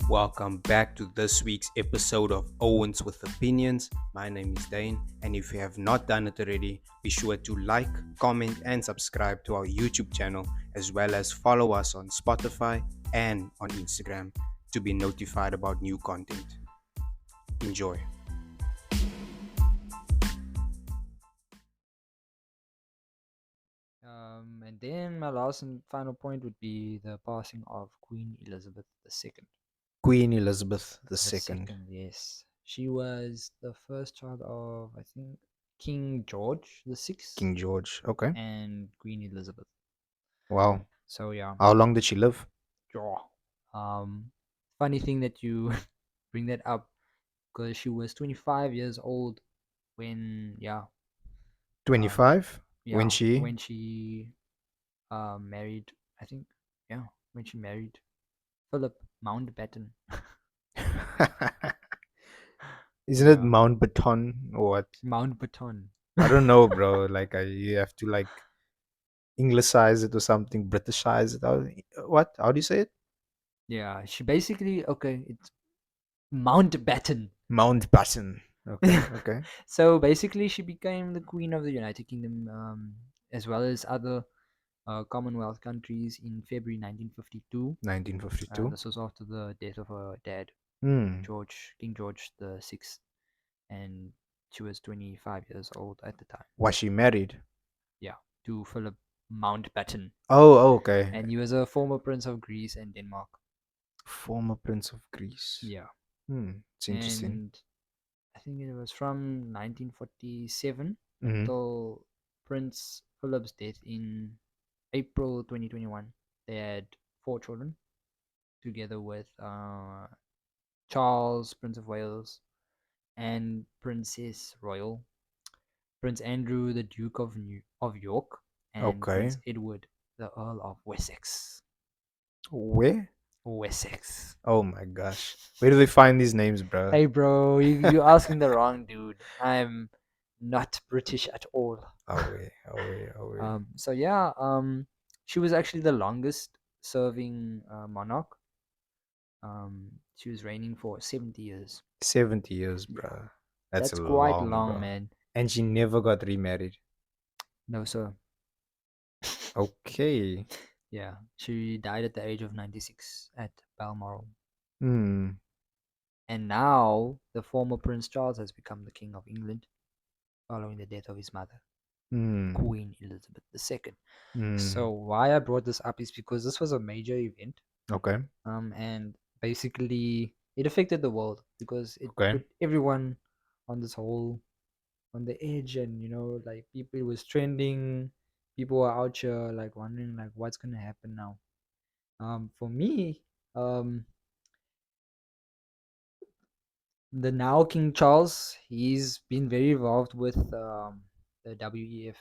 Welcome back to this week's episode of Ouens with Opinions. My name is Dane, and if you have not done it already, be sure to like, comment, and subscribe to our YouTube channel, as well as follow us on Spotify and on Instagram to be notified about new content. Enjoy. And then my last and final point would be the passing of Queen Elizabeth II. Queen Elizabeth The II. second, yes. She was the first child of, I think, King George the Sixth King George. Okay. and Queen Elizabeth. Wow. So yeah, How long did she live? yeah. Funny thing that you bring that up because she was 25 years old when, um, 25? When yeah, she. when she married. I think, yeah, when she married Philip Mountbatten. Isn't it Yeah, Mountbatten or what? Mountbatten. I don't know, bro. You have to Englishise it or something, Britishize it. What? How do you say it? Yeah, she basically, okay, it's Mountbatten. Mountbatten. Okay, okay. So basically, she became the queen of the United Kingdom, as well as other Commonwealth countries in February 1952. 1952. This was after the death of her dad, Hmm. King George the Sixth, and she was 25 years old at the time. Was she married? Yeah, to Philip Mountbatten, Oh, okay. and he was a former prince of Greece and Denmark. Former Prince of Greece. Yeah, It's interesting. and I think it was from 1947 Mm-hmm. till Prince Philip's death in April 2021. They had four children together with Charles, Prince of Wales, and Princess Royal, Prince Andrew, the Duke of York, and Okay. Prince Edward, the Earl of Wessex. Where? Wessex. Oh my gosh. Where do they find these names, bro? Hey, bro, you're asking the wrong dude. I'm not British at all. Away, away, away. So yeah, she was actually the longest serving monarch. She was reigning for 70 years. 70 years, Yeah, bro. That's a that's quite long, long, bro. man. And she never got remarried. No, sir. Okay. Yeah, she died at the age of 96 at Balmoral. Hmm. And now the former Prince Charles has become the King of England following the death of his mother, Hmm. Queen Elizabeth II. So Hmm. why I brought this up is because this was a major event, Okay. and basically it affected the world because it Okay. put everyone on this whole on the edge, and like people, it was trending. People were out here like wondering like what's gonna happen now. For me, um, the now King Charles, he's been very involved with the WEF,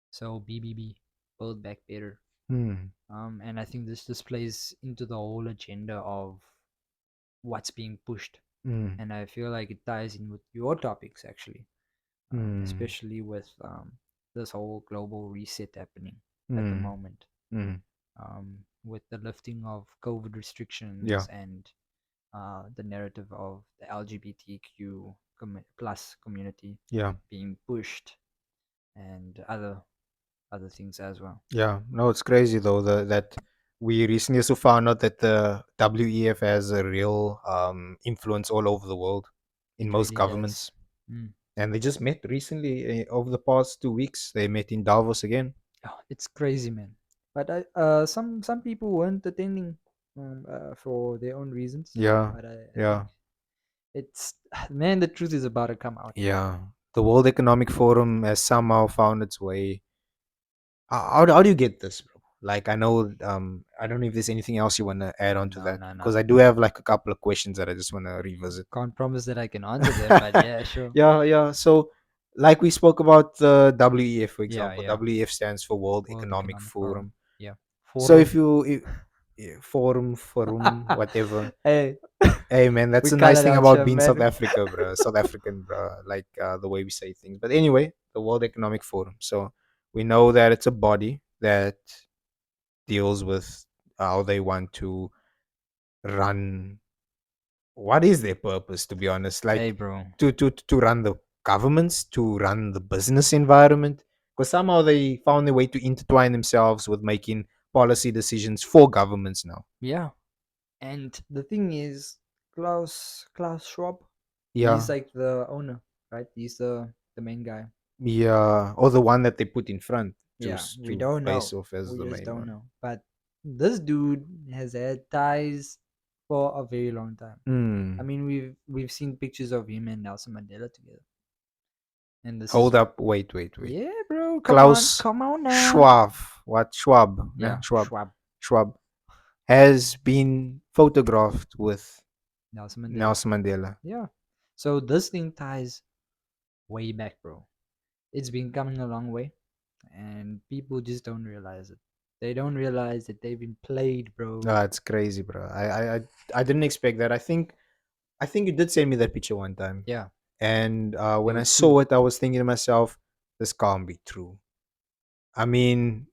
so BBB, Build Back Better. Hmm. And I think this just plays into the whole agenda of what's being pushed. Hmm. And I feel like it ties in with your topics actually, Hmm. especially with this whole global reset happening at the Hmm. moment, Hmm. with the lifting of COVID Yeah. restrictions and the narrative of the LGBTQ plus community Yeah. being pushed, and other things as well. Yeah. No, it's crazy though that we recently also found out that the WEF has a real influence all over the world in It most really does. governments. Mm. And they just met recently over the past 2 weeks. They met in Davos again. Oh, it's crazy, man. But some people weren't attending for their own reasons. Yeah. But I think Yeah. it's man, the truth is about to come out. Yeah. The World Economic Forum has somehow found its way. How do you get this, bro? Like, I know, I don't know if there's anything else you want to add on to No, that no, because no. I do have like a couple of questions that I just want to revisit. Can't promise that I can answer them, but yeah, sure. Yeah, yeah. So, like we spoke about the WEF, for Yeah, example, yeah. WEF stands for World World Economic Economic Forum. Forum. Yeah. So, Forum. yeah, forum, whatever. Hey, Hey, man, that's we a call nice it thing out about here, being South man. Africa, bro. South African, bro. Like the way we say things. But anyway, the World Economic Forum. So we know that it's a body that deals with how they want to run. What is their purpose, to be honest? Hey, Like bro. to run the governments, to run the business environment, because somehow they found their way to intertwine themselves with making policy decisions for governments now. Yeah. And the thing is, Klaus Schwab, he's Yeah, like the owner, right? He's the main guy. yeah, or the one that they put in front to Yeah, we to don't face know. off as We the just main don't one. know. But this dude has had ties for a very long time. I Hmm. mean, we've seen pictures of him and Nelson Mandela together, and this is Hold up, wait. yeah, bro. Klaus Come on now. Schwab, what Schwab? Yeah, Yeah, Schwab. Schwab, Schwab has been photographed with Nelson Mandela. Nelson Mandela. Yeah. So this thing ties way back, bro. It's been coming a long way, and people just don't realize it. They don't realize that they've been played, bro. Ah, it's crazy, bro. I didn't expect that. I think you did send me that picture one time, Yeah, and there when I were two. saw it, I was thinking to myself, this can't be true. I mean,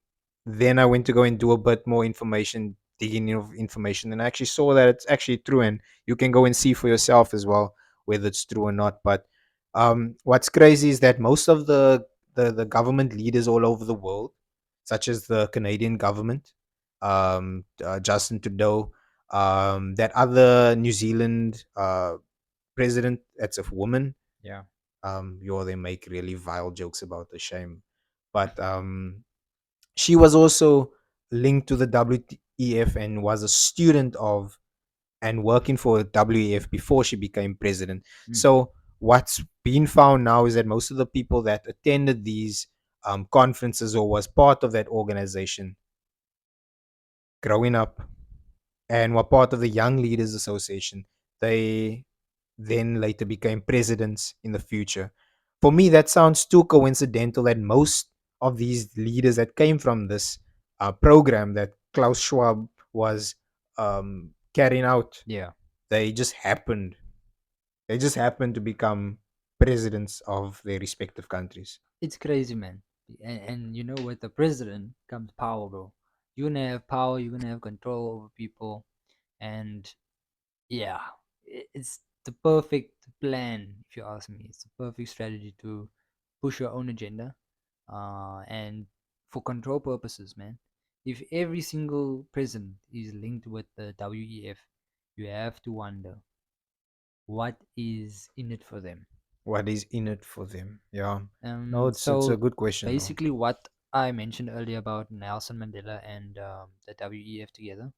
then I went to go and do a bit more information, digging of information, and I actually saw that it's actually true, and you can go and see for yourself as well whether it's true or not. But what's crazy is that most of the government leaders all over the world, such as the Canadian government, Justin Trudeau, that other New Zealand president, that's a woman. Yeah, They make really vile jokes about the shame, but she was also linked to the WEF and was a student of and working for WEF before she became president. mm, So what's been found now is that most of the people that attended these conferences or was part of that organization growing up and were part of the Young Leaders Association, they then later became presidents in the future. For me, that sounds too coincidental that most of these leaders that came from this program that Klaus Schwab was carrying out, yeah. they just happened. They just happened to become presidents of their respective countries. It's crazy, man. And you know, with the president comes power, bro. You're gonna have power. You're gonna have control over people, and yeah, it's the perfect plan. If you ask me, it's the perfect strategy to push your own agenda, and for control purposes, man. If every single president is linked with the WEF, you have to wonder what is in it for them. What is in it for them? Yeah. No, it's a So good question though. basically, what I mentioned earlier about Nelson Mandela and the WEF together,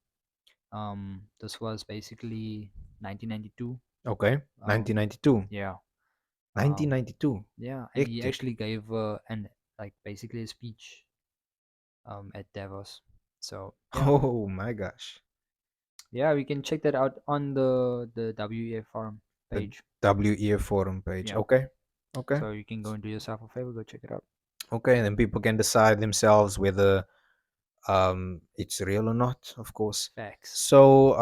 this was basically 1992. Okay. Um, 1992. yeah, um, 1992. yeah, and he Hectic. actually gave an like basically a speech at Davos. So yeah, Oh my gosh. yeah, we can check that out on the WEF forum The page. WEF forum page. Yeah, Okay. Okay. so you can go and do yourself a favor, go check it out. Okay. And then people can decide themselves whether it's real or not, of course. Facts. So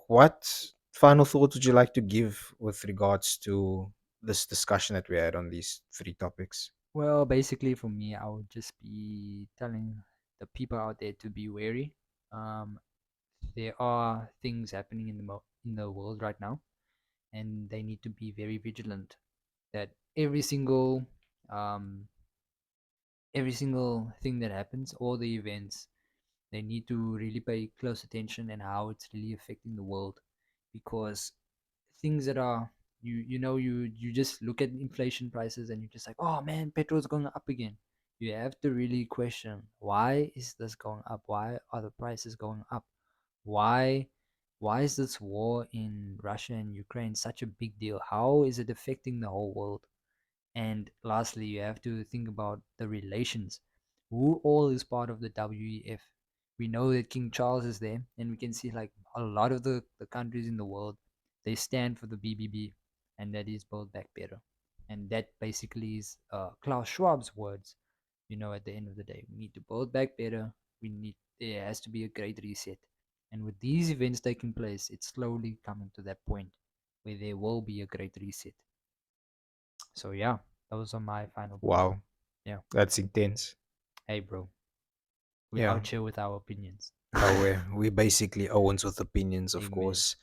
what final thoughts would you like to give with regards to this discussion that we had on these three topics? Well, basically for me, I would just be telling the people out there to be wary. Um, there are things happening in the world right now, and they need to be very vigilant. That um, every single thing that happens, all the events, they need to really pay close attention and how it's really affecting the world, because things that are you just look at inflation prices and you're just like, oh man, petrol's going up again. You have to really question, why is this going up? Why are the prices going up? Why why is this war in Russia and Ukraine such a big deal? How is it affecting the whole world? And lastly, you have to think about the relations. Who all is part of the WEF? We know that King Charles is there, and we can see like a lot of the countries in the world, they stand for the BBB, and that is Build Back Better. And that basically is Klaus Schwab's words. At the end of the day, we need to build back better. There has to be a great reset. And with these events taking place, it's slowly coming to that point where there will be a great reset. So yeah, those are my final points, Wow, man. Yeah. that's intense. Hey, bro, we Yeah. out here with our opinions. Oh, we basically Owens with opinions, of Amen. course.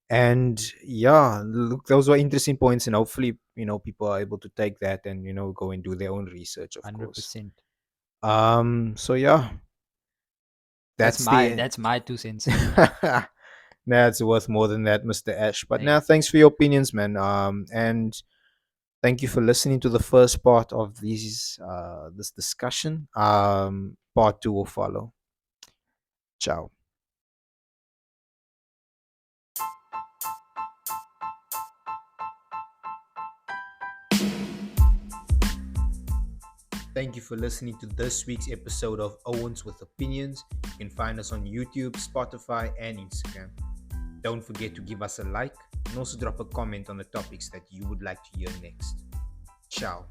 And yeah, look, those were interesting points, and hopefully, people are able to take that and go and do their own research, of course. 100%. So yeah, that's the That's my 2 cents. that's worth more than that, Mr. Ash. But now, Hey, thanks for your opinions, man. And thank you for listening to the first part of this discussion. Part two will follow. Ciao. Thank you for listening to this week's episode of Owens with Opinions. You can find us on YouTube, Spotify, and Instagram. Don't forget to give us a like and also drop a comment on the topics that you would like to hear next. Ciao.